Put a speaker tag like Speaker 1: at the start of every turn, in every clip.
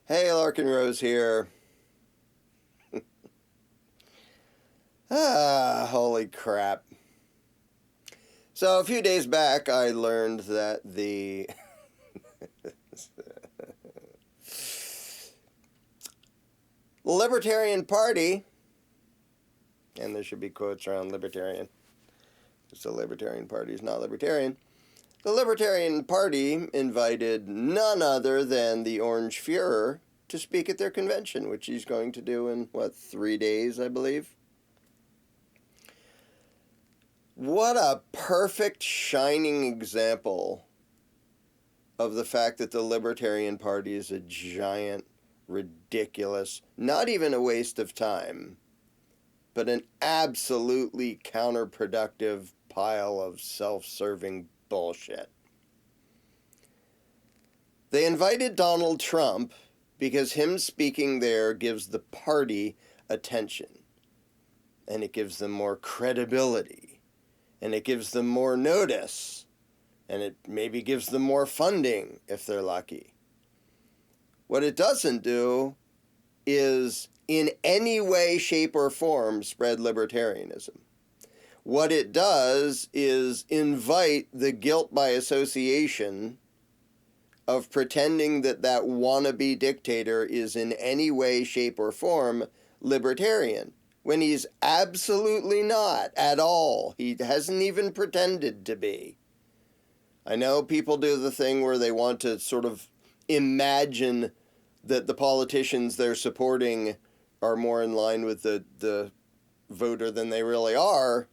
Speaker 1: Hey, Larken Rose here. Holy crap. So a few days back, I learned that the Libertarian Party, and there should be quotes around libertarian, because the Libertarian Party is not libertarian. The Libertarian Party invited none other than the Orange Fuhrer to speak at their convention, which he's going to do in, 3 days, I believe? What a perfect, shining example of the fact that the Libertarian Party is a giant, ridiculous, not even a waste of time, but an absolutely counterproductive pile of self-serving bullshit. They invited Donald Trump because him speaking there gives the party attention, and it gives them more credibility, and it gives them more notice, and it maybe gives them more funding if they're lucky. What it doesn't do is in any way, shape, or form spread libertarianism. What it does is invite the guilt by association of pretending that that wannabe dictator is in any way, shape, or form libertarian, when he's absolutely not at all. He hasn't even pretended to be. I know people do the thing where they want to sort of imagine that the politicians they're supporting are more in line with the voter than they really are,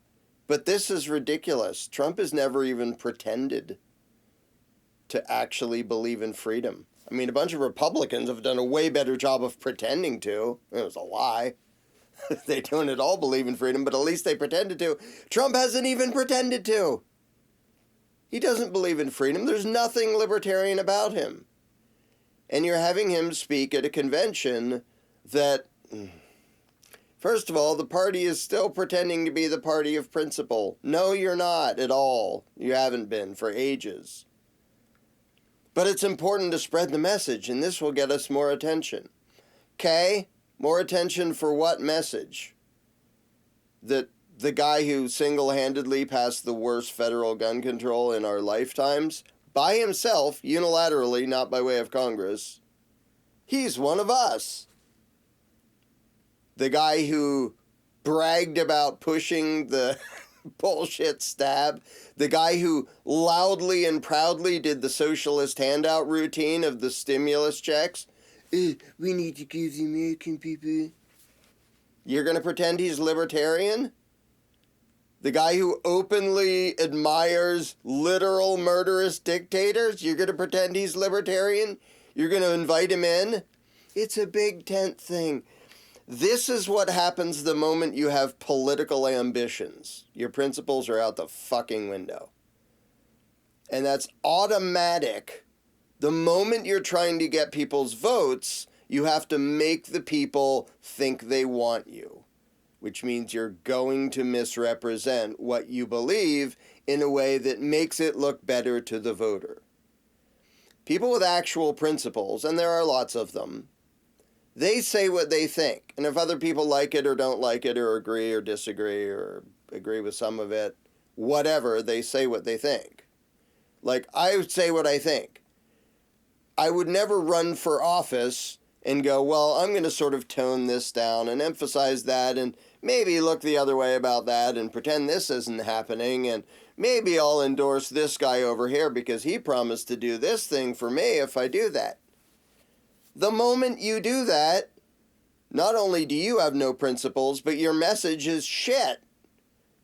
Speaker 1: but this is ridiculous. Trump has never even pretended to actually believe in freedom. I mean, a bunch of Republicans have done a way better job of pretending to. It was a lie. They don't at all believe in freedom, but at least they pretended to. Trump hasn't even pretended to. He doesn't believe in freedom. There's nothing libertarian about him. And you're having him speak at a convention that, first of all, the party is still pretending to be the party of principle. No, you're not at all. You haven't been for ages. But it's important to spread the message, and this will get us more attention. Okay? More attention for what message? That the guy who single-handedly passed the worst federal gun control in our lifetimes, by himself, unilaterally, not by way of Congress, he's one of us. The guy who bragged about pushing the bullshit stab, the guy who loudly and proudly did the socialist handout routine of the stimulus checks. We need to give the American people. You're going to pretend he's libertarian? The guy who openly admires literal murderous dictators? You're going to pretend he's libertarian? You're going to invite him in? It's a big tent thing. This is what happens the moment you have political ambitions. Your principles are out the fucking window. And that's automatic. The moment you're trying to get people's votes, you have to make the people think they want you, which means you're going to misrepresent what you believe in a way that makes it look better to the voter. People with actual principles, and there are lots of them, they say what they think. And if other people like it or don't like it or agree or disagree or agree with some of it, whatever, they say what they think. Like, I would say what I think. I would never run for office and go, well, I'm going to sort of tone this down and emphasize that and maybe look the other way about that and pretend this isn't happening, and maybe I'll endorse this guy over here because he promised to do this thing for me if I do that. The moment you do that, not only do you have no principles, but your message is shit.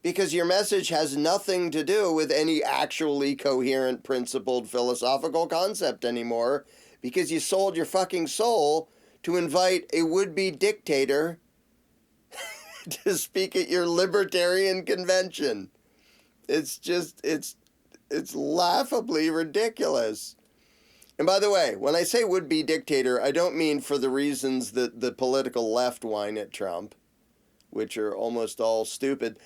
Speaker 1: Because your message has nothing to do with any actually coherent, principled, philosophical concept anymore, because you sold your fucking soul to invite a would-be dictator to speak at your libertarian convention. It's just, it's laughably ridiculous. And by the way, when I say would-be dictator, I don't mean for the reasons that the political left whine at Trump, which are almost all stupid.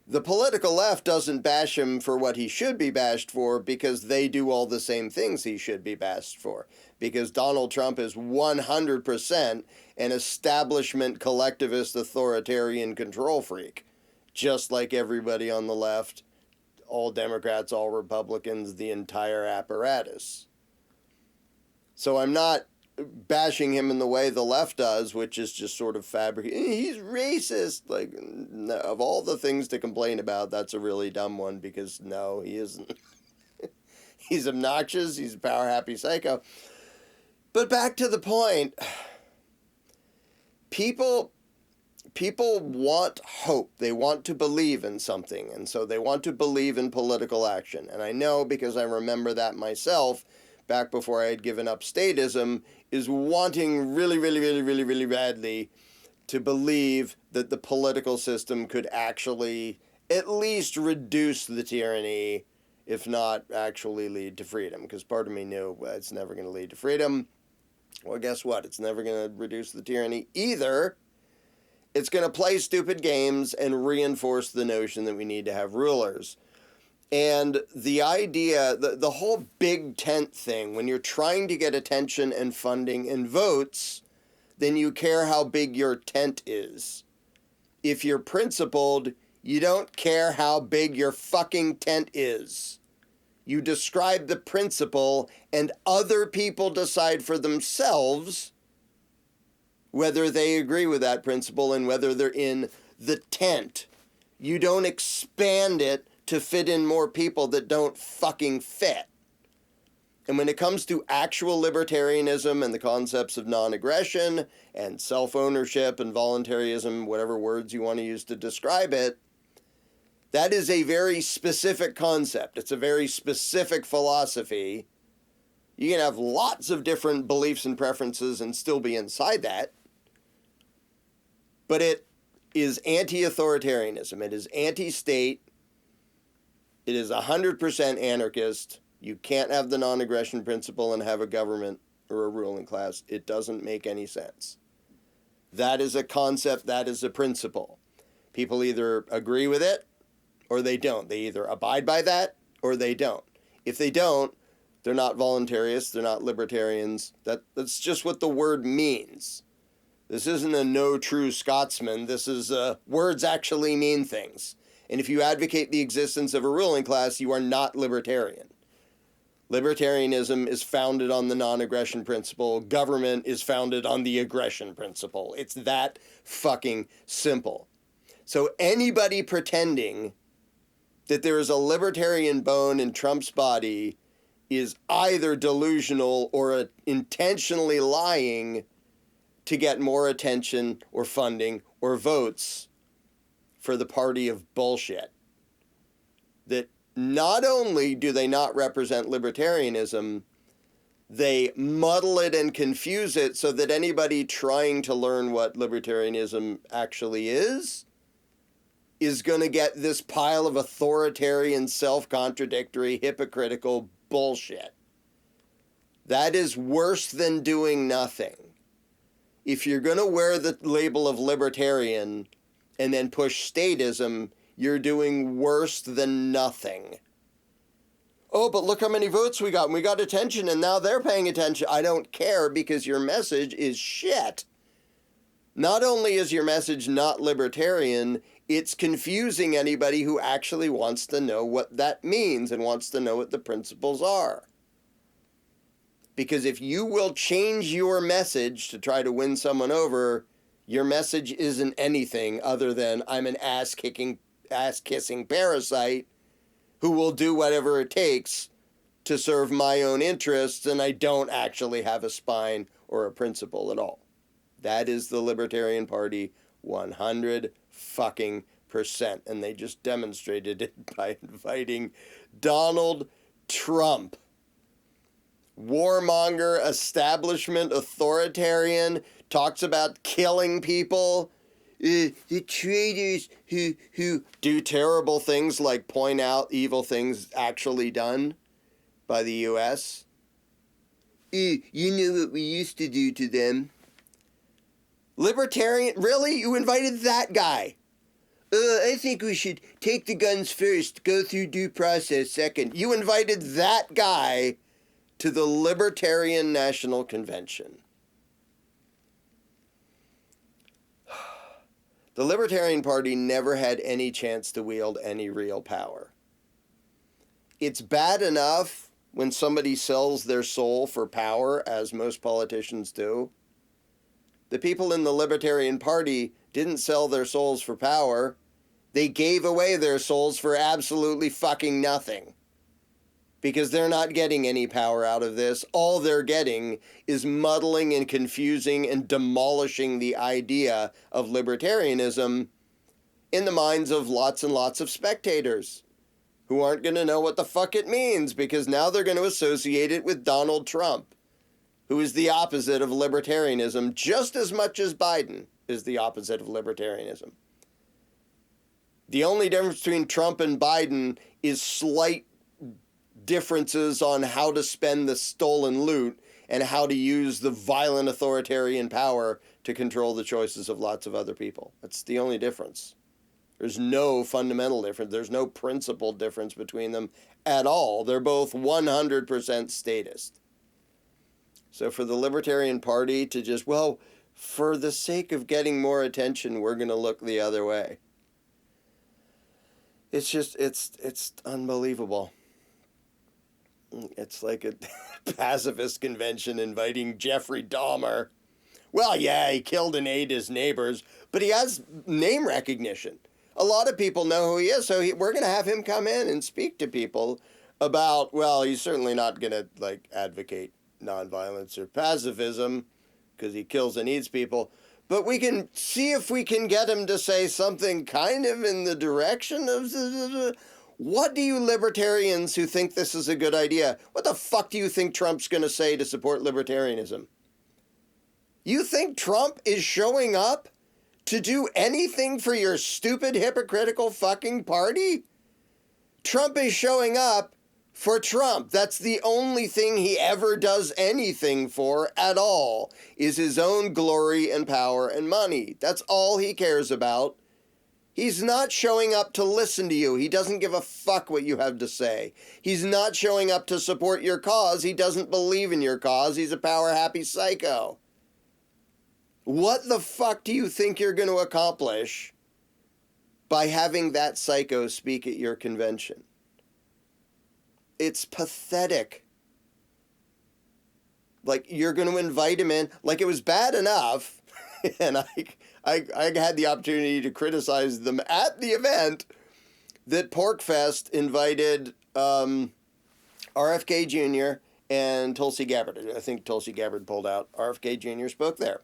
Speaker 1: The political left doesn't bash him for what he should be bashed for because they do all the same things he should be bashed for. because Donald Trump is 100% an establishment collectivist authoritarian control freak, just like everybody on the left, all Democrats, all Republicans, the entire apparatus. So I'm not bashing him in the way the left does, which is just sort of he's racist. Like, no, of all the things to complain about, that's a really dumb one, because no, he isn't. He's obnoxious, he's a power-happy psycho. But back to the point, people want hope. They want to believe in something, and so they want to believe in political action. And I know, because I remember that myself, back before I had given up statism, is wanting really, really, really, really, really badly to believe that the political system could actually at least reduce the tyranny, if not actually lead to freedom. Because part of me knew, well, it's never going to lead to freedom. Well, guess what? It's never going to reduce the tyranny either. It's going to play stupid games and reinforce the notion that we need to have rulers. And the idea, the whole big tent thing, when you're trying to get attention and funding and votes, then you care how big your tent is. If you're principled, you don't care how big your fucking tent is. You describe the principle, and other people decide for themselves whether they agree with that principle and whether they're in the tent. You don't expand it to fit in more people that don't fucking fit. And when it comes to actual libertarianism and the concepts of non-aggression and self-ownership and voluntarism, whatever words you want to use to describe it, that is a very specific concept. It's a very specific philosophy. You can have lots of different beliefs and preferences and still be inside that. But it is anti-authoritarianism. It is anti-state. It is 100% anarchist. You can't have the non-aggression principle and have a government or a ruling class. It doesn't make any sense. That is a concept. That is a principle. People either agree with it or they don't. They either abide by that or they don't. If they don't, they're not voluntarists. They're not libertarians. That's just what the word means. This isn't a no true Scotsman. This is words actually mean things. And if you advocate the existence of a ruling class, you are not libertarian. Libertarianism is founded on the non-aggression principle. Government is founded on the aggression principle. It's that fucking simple. So anybody pretending that there is a libertarian bone in Trump's body is either delusional or intentionally lying to get more attention or funding or votes for the party of bullshit. That not only do they not represent libertarianism, they muddle it and confuse it so that anybody trying to learn what libertarianism actually is going to get this pile of authoritarian, self-contradictory, hypocritical bullshit. That is worse than doing nothing. If you're going to wear the label of libertarian and then push statism, you're doing worse than nothing. Oh, but look how many votes we got. And we got attention, and now they're paying attention. I don't care, because your message is shit. Not only is your message not libertarian, it's confusing anybody who actually wants to know what that means and wants to know what the principles are. Because if you will change your message to try to win someone over, your message isn't anything other than I'm an ass-kissing parasite who will do whatever it takes to serve my own interests, and I don't actually have a spine or a principle at all. That is the Libertarian Party 100%. And they just demonstrated it by inviting Donald Trump. Warmonger, establishment, authoritarian, talks about killing people. The traitors who do terrible things like point out evil things actually done by the U.S. You know what we used to do to them. Libertarian? Really? You invited that guy? I think we should take the guns first, go through due process second. You invited that guy to the Libertarian National Convention. The Libertarian Party never had any chance to wield any real power. It's bad enough when somebody sells their soul for power, as most politicians do. The people in the Libertarian Party didn't sell their souls for power. They gave away their souls for absolutely fucking nothing. Because they're not getting any power out of this. All they're getting is muddling and confusing and demolishing the idea of libertarianism in the minds of lots and lots of spectators who aren't going to know what the fuck it means, because now they're going to associate it with Donald Trump, who is the opposite of libertarianism, just as much as Biden is the opposite of libertarianism. The only difference between Trump and Biden is slight differences on how to spend the stolen loot and how to use the violent authoritarian power to control the choices of lots of other people. That's the only difference. There's no fundamental difference. There's no principal difference between them at all. They're both 100% statist. So for the Libertarian Party to just, well, for the sake of getting more attention, we're going to look the other way. It's just, it's unbelievable. It's like a pacifist convention inviting Jeffrey Dahmer. Well, yeah, he killed and ate his neighbors, but he has name recognition. A lot of people know who he is, so we're going to have him come in and speak to people about, well, he's certainly not going to, like, advocate nonviolence or pacifism because he kills and eats people, but we can see if we can get him to say something kind of in the direction of... What do you libertarians who think this is a good idea, what the fuck do you think Trump's going to say to support libertarianism? You think Trump is showing up to do anything for your stupid, hypocritical fucking party? Trump is showing up for Trump. That's the only thing he ever does anything for at all, is his own glory and power and money. That's all he cares about. He's not showing up to listen to you. He doesn't give a fuck what you have to say. He's not showing up to support your cause. He doesn't believe in your cause. He's a power-happy psycho. What the fuck do you think you're going to accomplish by having that psycho speak at your convention? It's pathetic. Like, you're going to invite him in. Like, it was bad enough, and I had the opportunity to criticize them at the event, that PorkFest invited RFK Jr. and Tulsi Gabbard. I think Tulsi Gabbard pulled out. RFK Jr. spoke there.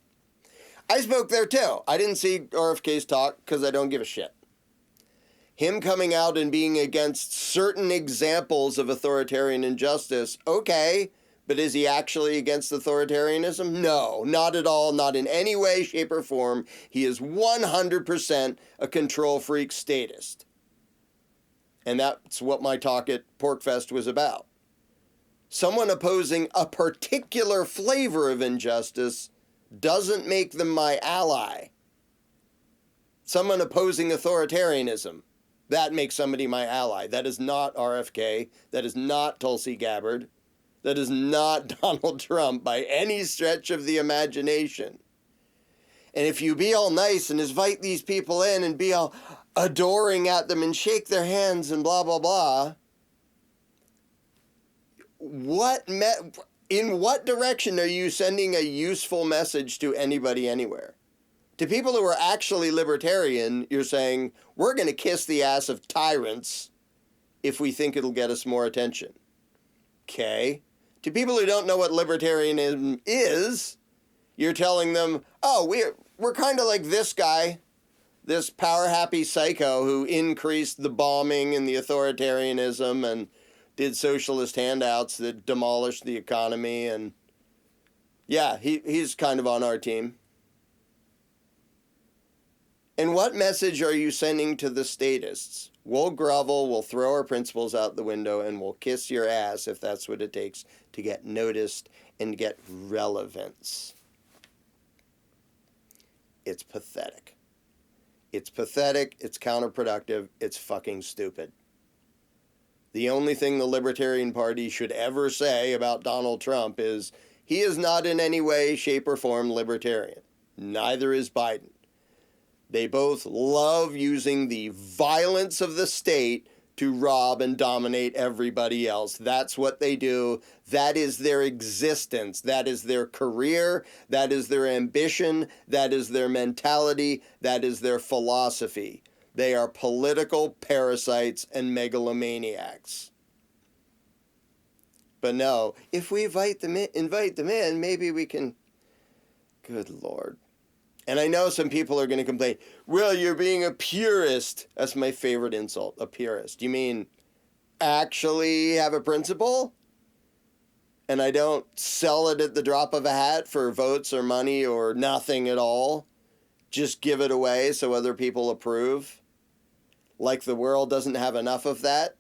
Speaker 1: I spoke there too. I didn't see RFK's talk because I don't give a shit. Him coming out and being against certain examples of authoritarian injustice, okay, but is he actually against authoritarianism? No, not at all, not in any way, shape, or form. He is 100% a control freak statist. And that's what my talk at PorkFest was about. Someone opposing a particular flavor of injustice doesn't make them my ally. Someone opposing authoritarianism, that makes somebody my ally. That is not RFK. That is not Tulsi Gabbard. That is not Donald Trump by any stretch of the imagination. And if you be all nice and invite these people in and be all adoring at them and shake their hands and blah, blah, blah, in what direction are you sending a useful message to anybody anywhere? To people who are actually libertarian, you're saying, we're going to kiss the ass of tyrants if we think it'll get us more attention. Okay. To people who don't know what libertarianism is, you're telling them, oh, we're kind of like this guy, this power-happy psycho who increased the bombing and the authoritarianism and did socialist handouts that demolished the economy. And yeah, he's kind of on our team. And what message are you sending to the statists? We'll grovel, we'll throw our principles out the window, and we'll kiss your ass if that's what it takes to get noticed and get relevance. It's pathetic. It's pathetic, it's counterproductive, it's fucking stupid. The only thing the Libertarian Party should ever say about Donald Trump is he is not in any way, shape, or form libertarian. Neither is Biden. They both love using the violence of the state to rob and dominate everybody else. That's what they do. That is their existence. That is their career. That is their ambition. That is their mentality. That is their philosophy. They are political parasites and megalomaniacs. But no, if we invite them in, maybe we can... Good Lord. And I know some people are going to complain, well, you're being a purist. That's my favorite insult, a purist. You mean actually have a principle? And I don't sell it at the drop of a hat for votes or money or nothing at all. Just give it away so other people approve. Like the world doesn't have enough of that.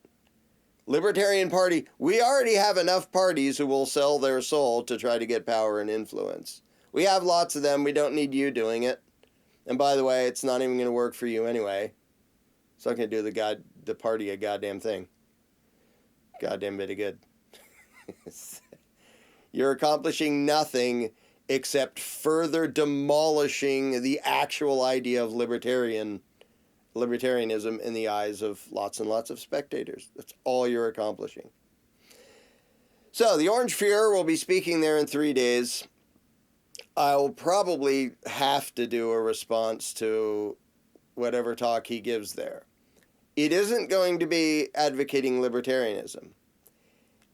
Speaker 1: Libertarian Party, we already have enough parties who will sell their soul to try to get power and influence. We have lots of them. We don't need you doing it. And by the way, it's not even going to work for you anyway. It's not going to do the party a goddamn thing. Goddamn bit of good. You're accomplishing nothing except further demolishing the actual idea of libertarianism in the eyes of lots and lots of spectators. That's all you're accomplishing. So the Orange Fuhrer will be speaking there in 3 days. I'll probably have to do a response to whatever talk he gives there. It isn't going to be advocating libertarianism.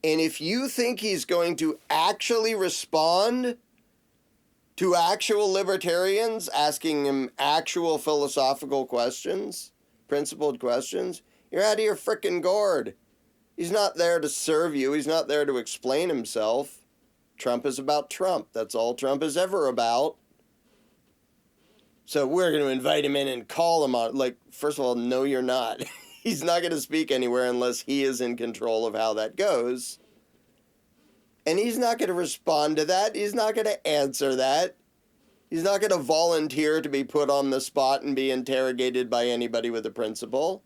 Speaker 1: And if you think he's going to actually respond to actual libertarians, asking him actual philosophical questions, principled questions, you're out of your frickin' gourd. He's not there to serve you. He's not there to explain himself. Trump is about Trump. That's all Trump is ever about. So we're going to invite him in and call him on. Like, first of all, no, you're not. He's not going to speak anywhere unless he is in control of how that goes. And he's not going to respond to that. He's not going to answer that. He's not going to volunteer to be put on the spot and be interrogated by anybody with a principle.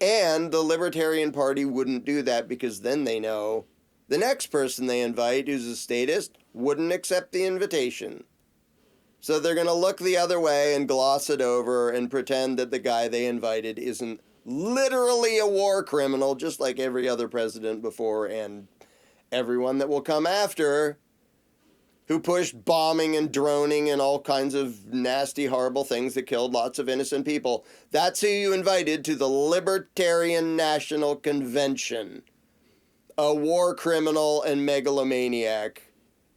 Speaker 1: And the Libertarian Party wouldn't do that because then they know the next person they invite, who's a statist, wouldn't accept the invitation. So they're going to look the other way and gloss it over and pretend that the guy they invited isn't literally a war criminal, just like every other president before and everyone that will come after, who pushed bombing and droning and all kinds of nasty, horrible things that killed lots of innocent people. That's who you invited to the Libertarian National Convention. A war criminal and megalomaniac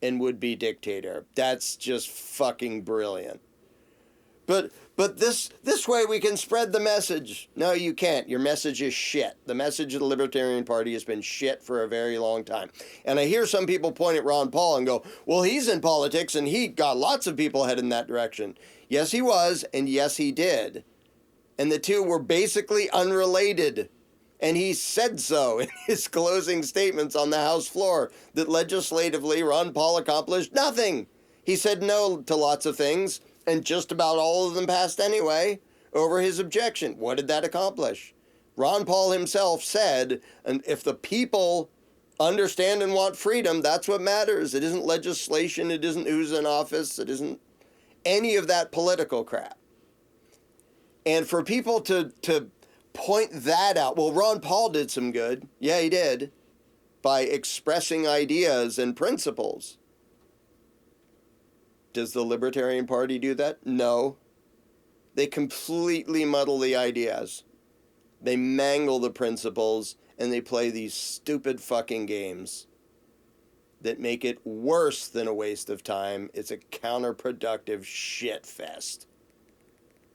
Speaker 1: and would-be dictator. That's just fucking brilliant. But this way we can spread the message. No, you can't. Your message is shit. The message of the Libertarian Party has been shit for a very long time. And I hear some people point at Ron Paul and go, well, he's in politics and he got lots of people headed in that direction. Yes, he was, and yes, he did. And the two were basically unrelated. And he said so in his closing statements on the House floor, that legislatively Ron Paul accomplished nothing. He said no to lots of things, and just about all of them passed anyway, over his objection. What did that accomplish? Ron Paul himself said, and if the people understand and want freedom, that's what matters. It isn't legislation, it isn't who's in office, it isn't any of that political crap. And for people to point that out. Well, Ron Paul did some good. Yeah, he did. By expressing ideas and principles. Does the Libertarian Party do that? No. They completely muddle the ideas. They mangle the principles, and they play these stupid fucking games that make it worse than a waste of time. It's a counterproductive shit fest.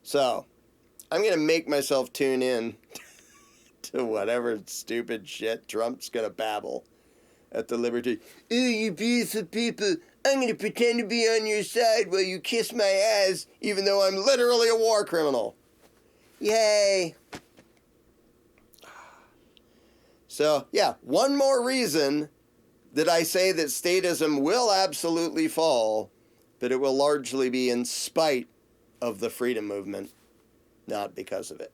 Speaker 1: So, I'm going to make myself tune in to whatever stupid shit Trump's going to babble at the Liberty. Oh, you beautiful people, I'm going to pretend to be on your side while you kiss my ass, even though I'm literally a war criminal. Yay. So, yeah, one more reason that I say that statism will absolutely fall, but it will largely be in spite of the freedom movement. Not because of it.